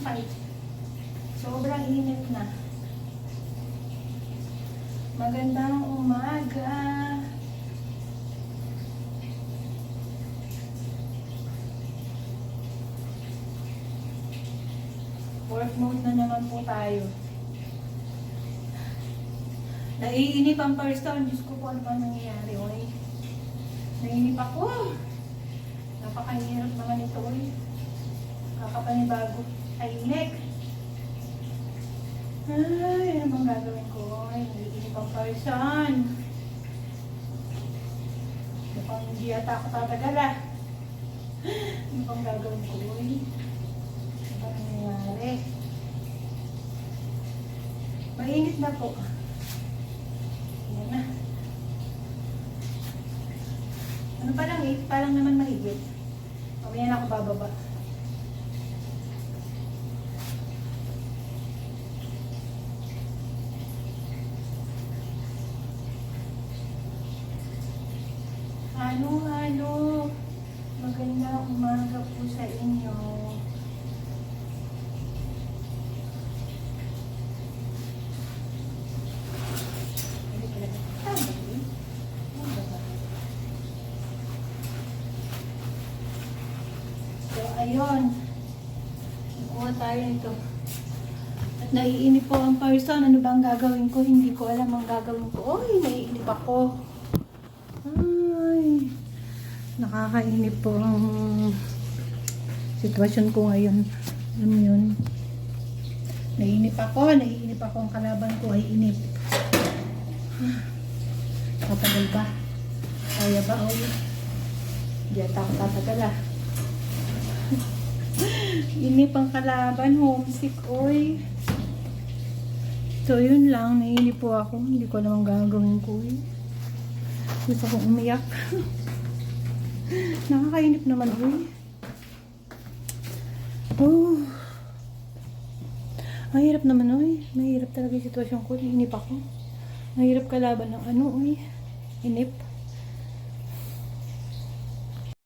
fight. Sobrang init na. Magandang umaga. Work mode na naman po tayo. Naiinip ang person. Diyos ko po, ano ba nangyayari, oy? Naiinip ako. Napakahirap naman ito, oy. Kakapanibago. Tahimik. Ay, ano bang gagawin ko, oy? Naiinip ang person. Mukhang hindi ata ako tatagal, ah. Ano bang gagawin ko, oy? Ano ba nangyayari? Mainit na po. Yan na. Ano pa lang, parang naman mahigit. Mamaya na ako bababa. Halo. Magandang umaga po sa inyo. So, ayun. Kukuha tayo nito. At naiinip po ang person. Ano ba ang gagawin ko? Hindi ko alam ang gagawin ko. Oy, naiinip ako. Ay, nakakainip po ang sitwasyon ko ngayon. Alam mo yun? Naiinip ako ang kalaban ko ay inip. Tatagal ba? Kaya ba? Oy, hindi ata ako tatagal, ah. Inip ang kalaban, homesick, oy. So, yun lang. Naiinip po ako. Hindi ko alam ang gagawin ko, eh. Gusto kong umiyak. Nakakainip naman, uy. Oh. Mahirap naman, uy. Mahirap talaga yung sitwasyon ko. Inip ako. Mahirap kalaban ng ano, uy. Inip.